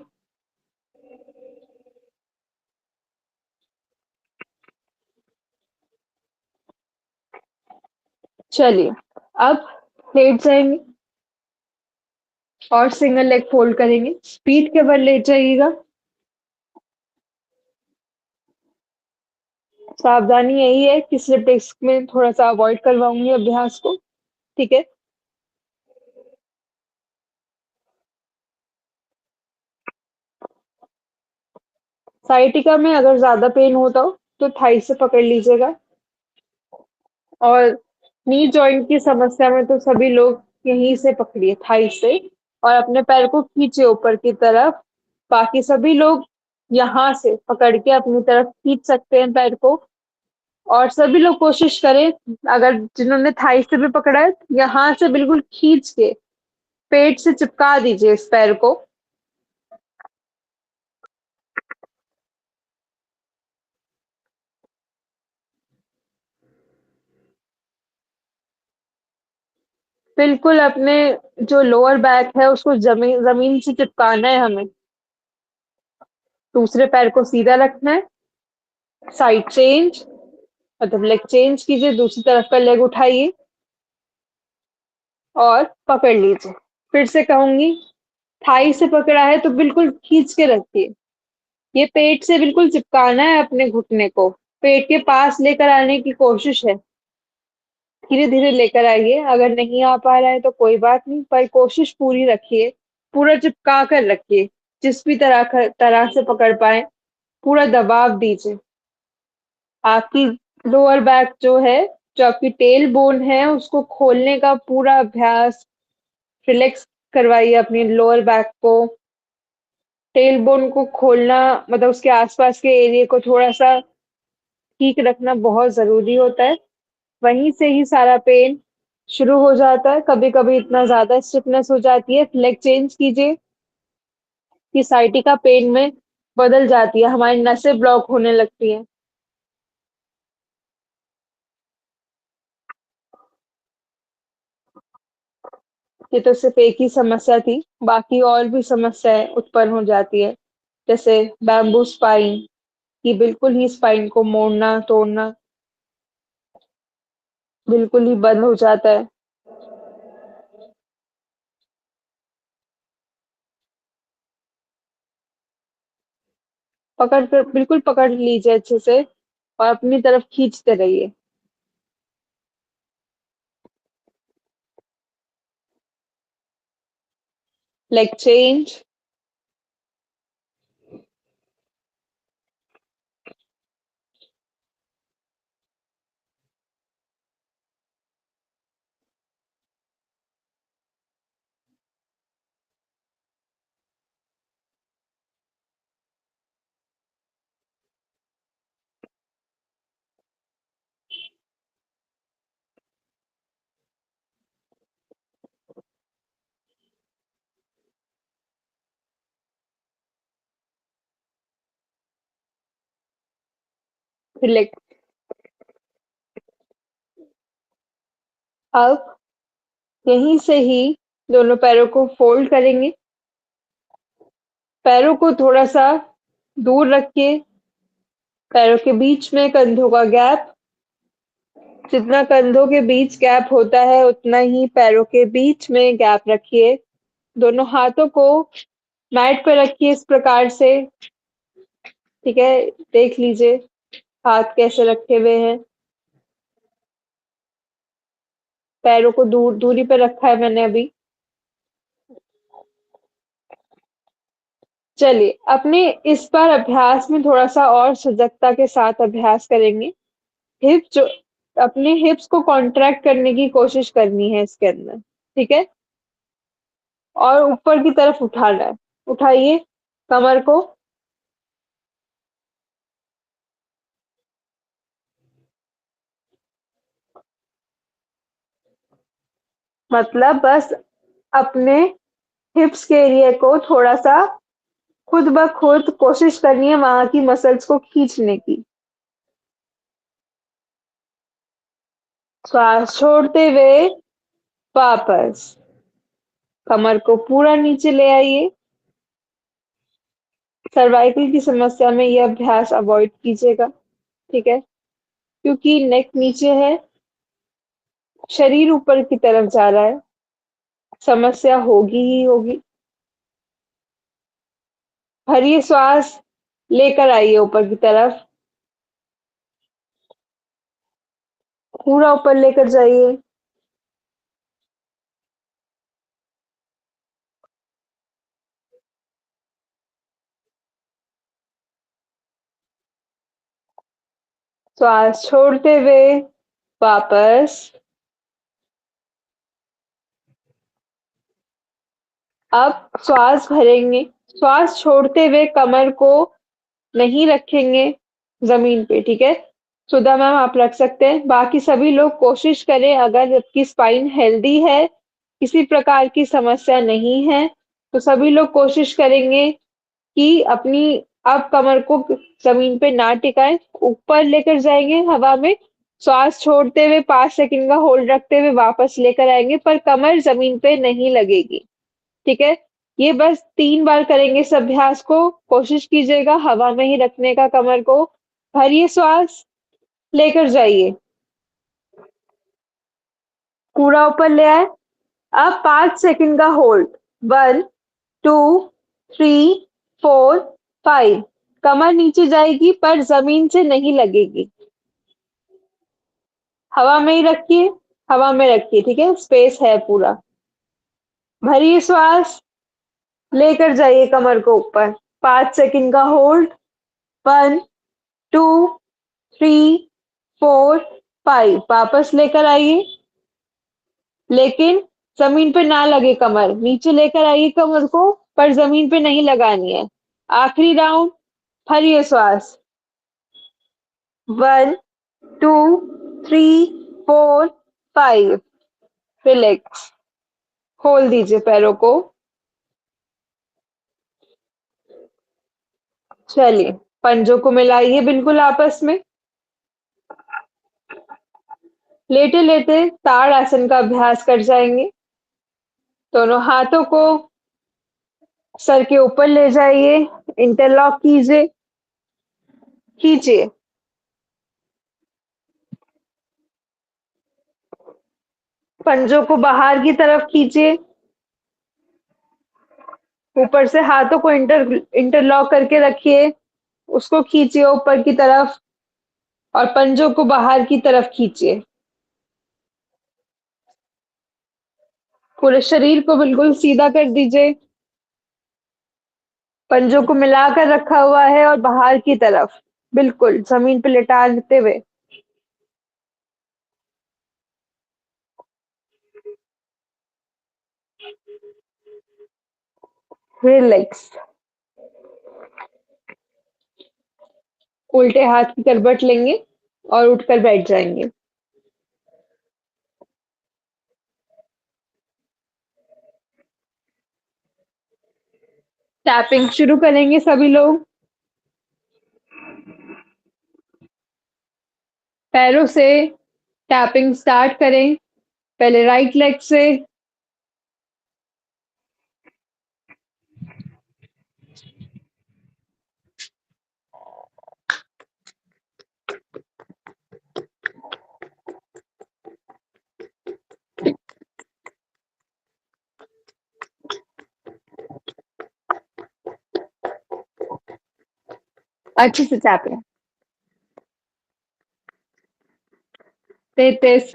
चलिए, अब लेट जाएंगे और सिंगल लेग फोल्ड करेंगे। पीठ के बल लेट जाइएगा। सावधानी यही है कि स्लिप डिस्क में थोड़ा सा अवॉइड करवाऊंगी अभ्यास को, ठीक है। साइटिका में अगर ज्यादा पेन होता हो तो थाई से पकड़ लीजिएगा। और नी जॉइंट की समस्या में तो सभी लोग यहीं से पकड़िए, थाई से, और अपने पैर को खींचे ऊपर की तरफ। बाकी सभी लोग यहाँ से पकड़ के अपनी तरफ खींच सकते हैं पैर को। और सभी लोग कोशिश करें, अगर जिन्होंने थाई से भी पकड़ा है, यहाँ से बिल्कुल खींच के पेट से चिपका दीजिए इस पैर को। बिल्कुल अपने जो लोअर बैक है उसको जमीन जमीन से चिपकाना है हमें। दूसरे पैर को सीधा रखना है। साइड चेंज, मतलब लेग चेंज कीजिए, दूसरी तरफ का लेग उठाइए और पकड़ लीजिए। फिर से कहूंगी, थाई से पकड़ा है तो बिल्कुल खींच के रखिए। ये पेट से बिल्कुल चिपकाना है अपने घुटने को। पेट के पास लेकर आने की कोशिश है। धीरे धीरे लेकर आइए। अगर नहीं आ पा रहा है तो कोई बात नहीं, पर कोशिश पूरी रखिए। पूरा चिपका कर रखिए। जिस भी तरह से पकड़ पाए पूरा दबाव दीजिए। आपकी लोअर बैक जो है, जो आपकी टेल बोन है, उसको खोलने का पूरा अभ्यास, रिलैक्स करवाइए अपनी लोअर बैक को। टेल बोन को खोलना मतलब उसके आसपास के एरिया को थोड़ा सा ठीक रखना बहुत जरूरी होता है। वहीं से ही सारा पेन शुरू हो जाता है। कभी कभी इतना ज्यादा स्टिफनेस हो जाती है, लेग चेंज कीजिए कि साइटिका पेन में बदल जाती है, हमारी नसें ब्लॉक होने लगती हैं। ये तो सिर्फ एक ही समस्या थी, बाकी और भी समस्याएं उत्पन्न हो जाती है, जैसे बैम्बू स्पाइन, कि बिल्कुल ही स्पाइन को मोड़ना तोड़ना बिल्कुल ही बंद हो जाता है। पकड़ कर बिल्कुल पकड़ लीजिए अच्छे से और अपनी तरफ खींचते रहिए। Leg change. रिलैक्स। अब यहीं से ही दोनों पैरों को फोल्ड करेंगे। पैरों को थोड़ा सा दूर रखिए। पैरों के बीच में कंधों का गैप, जितना कंधों के बीच गैप होता है उतना ही पैरों के बीच में गैप रखिए। दोनों हाथों को मैट पर रखिए इस प्रकार से। ठीक है, देख लीजिए हाथ कैसे रखे हुए हैं। पैरों को दूरी पे रखा है मैंने अभी। चलिए अपने इस बार अभ्यास में थोड़ा सा और सजगता के साथ अभ्यास करेंगे। हिप जो अपने हिप्स को कॉन्ट्रैक्ट करने की कोशिश करनी है इसके अंदर। ठीक है, और ऊपर की तरफ उठाना है। उठाइए कमर को। मतलब बस अपने हिप्स के एरिया को थोड़ा सा खुद ब खुद कोशिश करनी है वहां की मसल्स को खींचने की। श्वास छोड़ते हुए वापस कमर को पूरा नीचे ले आइए। सर्वाइकल की समस्या में यह अभ्यास अवॉइड कीजिएगा। ठीक है, क्योंकि नेक नीचे है, शरीर ऊपर की तरफ जा रहा है, समस्या होगी ही होगी। भरिए श्वास, लेकर आइए ऊपर की तरफ, पूरा ऊपर लेकर जाइए। श्वास छोड़ते हुए वापस। अब श्वास भरेंगे। श्वास छोड़ते हुए कमर को नहीं रखेंगे जमीन पे, ठीक है। सुधा मैम आप रख सकते हैं, बाकी सभी लोग कोशिश करें, अगर आपकी स्पाइन हेल्दी है, किसी प्रकार की समस्या नहीं है, तो सभी लोग कोशिश करेंगे कि अपनी आप कमर को जमीन पे ना टिकाएं, ऊपर लेकर जाएंगे हवा में, श्वास छोड़ते हुए 5 सेकंड का होल्ड रखते हुए वापस लेकर आएंगे, पर कमर जमीन पे नहीं लगेगी, ठीक है। ये बस 3 बार करेंगे इस अभ्यास को। कोशिश कीजिएगा हवा में ही रखने का कमर को। भरिए श्वास, लेकर जाइए, पूरा ऊपर ले आए। अब 5 सेकंड का होल्ड। 1, 2, 3, 4, 5। कमर नीचे जाएगी पर जमीन से नहीं लगेगी। हवा में ही रखिए, हवा में रखिए, ठीक है, स्पेस है पूरा। भरिए श्वास, लेकर जाइए कमर को ऊपर। 5 सेकंड का होल्ड। 1, 2, 3, 4, 5। वापस लेकर आइए, लेकिन जमीन पे ना लगे कमर। नीचे लेकर आइए कमर को, पर जमीन पे नहीं लगानी है। आखिरी राउंड। भरिए श्वास। 1, 2, 3, 4, 5। रिलैक्स। खोल दीजिए पैरों को। चलिए, पंजों को मिलाइए बिल्कुल आपस में। लेटे लेटे ताड़ आसन का अभ्यास कर जाएंगे। दोनों हाथों को सर के ऊपर ले जाइए, इंटरलॉक कीजिए, खींचिए। पंजों को बाहर की तरफ खींचिए। ऊपर से हाथों को इंटरलॉक करके रखिए, उसको खींचिए ऊपर की तरफ, और पंजों को बाहर की तरफ खींचिए। पूरे शरीर को बिल्कुल सीधा कर दीजिए। पंजों को मिलाकर रखा हुआ है और बाहर की तरफ बिल्कुल जमीन पे लेटाते हुए। रिलैक्स। उल्टे हाथ की करवट लेंगे और उठकर बैठ जाएंगे। टैपिंग शुरू करेंगे सभी लोग। पैरों से टैपिंग स्टार्ट करें। पहले राइट लेग से। अच्छे से टैपिंग। 33।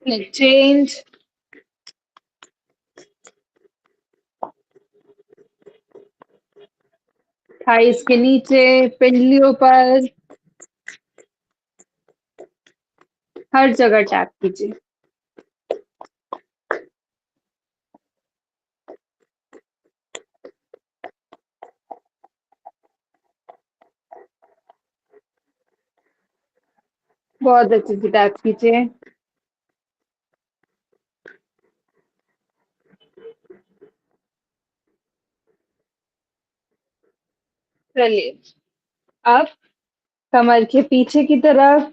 Leg change. थाइस के नीचे, पिंडलियों पर, हर जगह टैप कीजिए। बहुत अच्छे से टैप कीजिए। चलिए, अब कमर के पीछे की तरफ,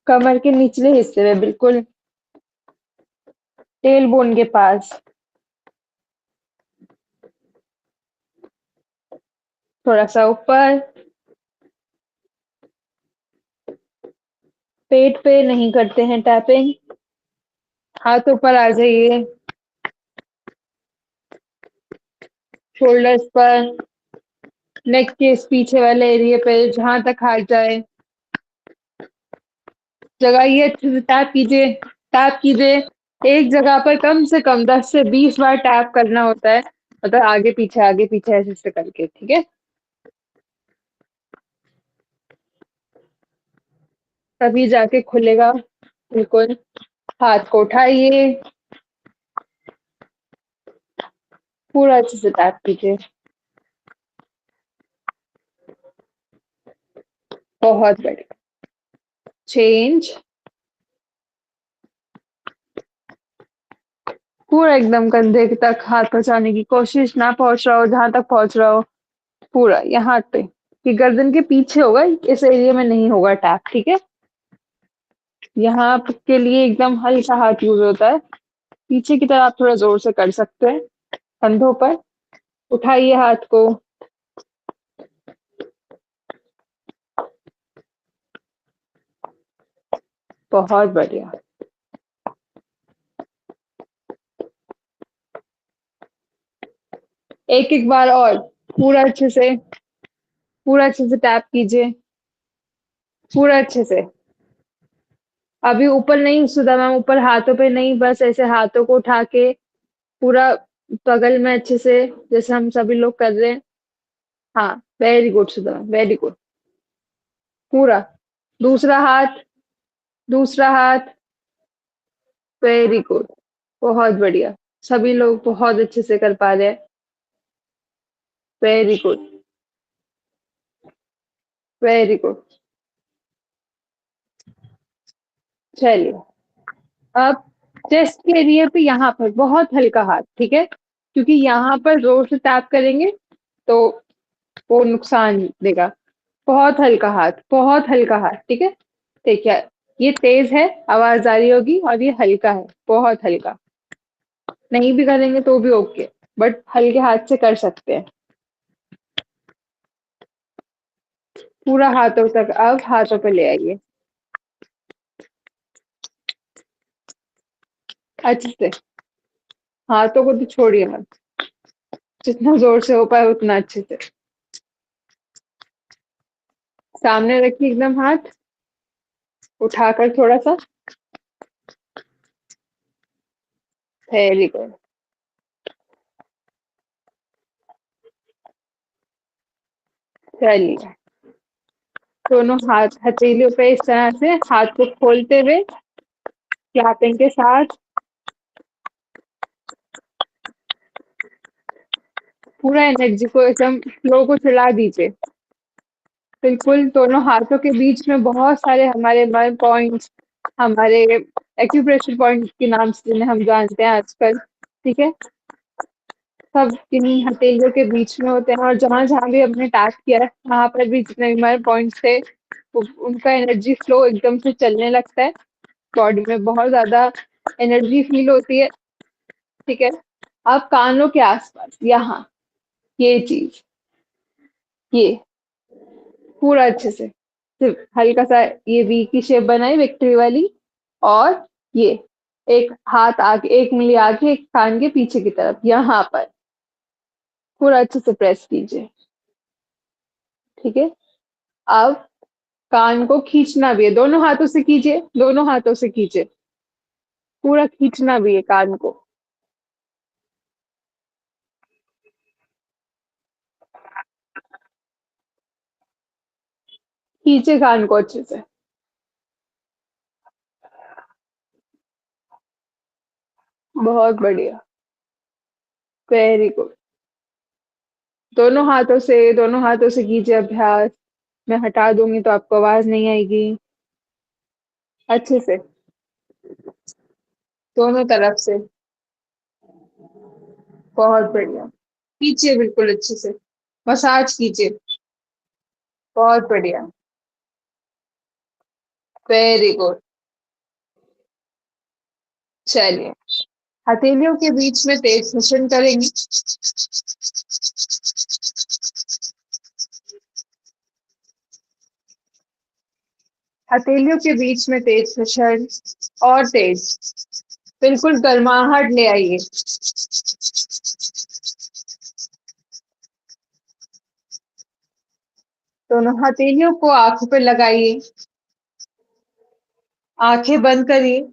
कमर के निचले हिस्से में बिल्कुल टेल बोन के पास, थोड़ा सा ऊपर। पेट पे नहीं करते हैं टैपिंग। हाथ ऊपर आ जाइए, शोल्डर्स पर, नेक के इस पीछे वाले एरिया पे जहां तक हाथ जाए जगाइए, अच्छे से टैप कीजिए, टैप कीजिए। एक जगह पर कम से कम 10 से 20 बार टैप करना होता है, मतलब आगे पीछे ऐसे ऐसे करके, ठीक है। तभी जाके खुलेगा बिल्कुल। हाथ को उठाइए, पूरा अच्छे से टैप कीजिए। बहुत बढ़िया। चेंज। पूरा एकदम कंधे तक हाथ पहुंचाने की कोशिश, ना पहुंच रहा हो जहां तक पहुंच रहा हो, पूरा यहाँ पे, कि गर्दन के पीछे होगा, इस एरिया में नहीं होगा टैप, ठीक है। यहाँ के लिए एकदम हल्का हाथ यूज होता है। पीछे की तरफ आप थोड़ा जोर से कर सकते हैं, कंधों पर। उठाइए हाथ को, बहुत बढ़िया। एक एक बार और, पूरा अच्छे से, पूरा अच्छे से टैप कीजिए, पूरा अच्छे से। अभी ऊपर नहीं सुधा मैम, ऊपर हाथों पे नहीं, बस ऐसे हाथों को उठा के पूरा बगल में अच्छे से, जैसे हम सभी लोग कर रहे हैं। हाँ, very good Sudha ma'am, very good. पूरा। दूसरा हाथ, दूसरा हाथ, वेरी गुड। बहुत बढ़िया। सभी लोग बहुत अच्छे से कर पा रहे हैं। Very good, very good. चलिए, अब चेस्ट के एरिया पे यहाँ पर बहुत हल्का हाथ, ठीक है, क्योंकि यहाँ पर जोर से टैप करेंगे तो वो नुकसान देगा। बहुत हल्का हाथ, बहुत हल्का हाथ, ठीक है। देखिए, ये तेज है, आवाज आ रही होगी, और ये हल्का है, बहुत हल्का। नहीं भी करेंगे तो भी ओके, बट हल्के हाथ से कर सकते हैं। पूरा हाथों तक, अब हाथों पे ले आइए अच्छे से। हाथों को तो छोड़िए मत, जितना जोर से हो पाए उतना अच्छे से। सामने रखिए एकदम हाथ, उठाकर थोड़ा सा। Very good. चलिए, दोनों हाथ हथेलियों पे इस तरह से हाथ को खोलते हुए क्लैपिंग के साथ पूरा एनर्जी को, एकदम फ्लो को चला दीजिए। बिल्कुल, दोनों हाथों के बीच में बहुत सारे हमारे बल पॉइंट्स, हमारे एक्यूप्रेशर पॉइंट के नाम से जिन्हें हम जानते हैं आजकल, ठीक है, सब इन्हीं हथेलियों के बीच में होते हैं। और जहां जहां भी हमने टैप किया है वहां पर भी जितने भी हमारे पॉइंट्स थे, उनका एनर्जी फ्लो एकदम से चलने लगता है। बॉडी में बहुत ज्यादा एनर्जी फील होती है, ठीक है। अब कानों के आसपास यहाँ, ये चीज, ये पूरा अच्छे से, सिर्फ हल्का सा ये वी की शेप बनाई, विक्ट्री वाली। और ये एक हाथ आगे, एक उंगली आगे, एक कान के पीछे की तरफ, यहाँ पर पूरा अच्छे से प्रेस कीजिए, ठीक है। अब कान को खींचना भी है, दोनों हाथों से कीजिए, दोनों हाथों से कीजिए, पूरा खींचना भी है कान को। खींचे कान को अच्छे से। बहुत बढ़िया, वेरी गुड। दोनों हाथों से कीजिए अभ्यास। मैं हटा दूंगी तो आपको आवाज नहीं आएगी। अच्छे से, दोनों तरफ से। बहुत बढ़िया। कीजिए बिल्कुल अच्छे से, मसाज कीजिए। बहुत बढ़िया, वेरी गुड। चलिए, हथेलियों के बीच में तेज घुसन करेंगे। हथेलियों के बीच में तेज घुसन, और तेज, बिल्कुल गर्माहट ले आइए। दोनों हथेलियों को आंखों पे लगाइए। आंखें बंद करिए।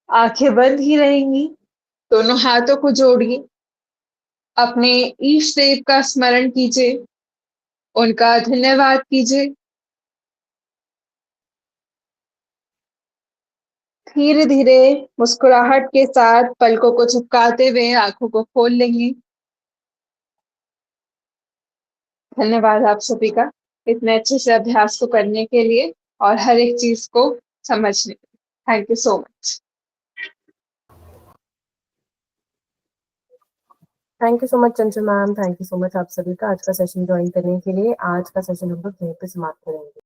आंखें बंद ही रहेंगी। दोनों हाथों को जोड़िए। अपने इष्ट देव का स्मरण कीजिए। उनका धन्यवाद कीजिए। धीरे धीरे मुस्कुराहट के साथ पलकों को झपकाते हुए आंखों को खोल लेंगे। धन्यवाद आप सभी का इतने अच्छे से अभ्यास को करने के लिए और हर एक चीज को समझने के लिए। Thank you so much. Thank you so much Chanchal ma'am, thank you so much आप सभी का आज का सेशन ज्वाइन करने के लिए। आज का सेशन हम लोग यहीं पे समाप्त करेंगे।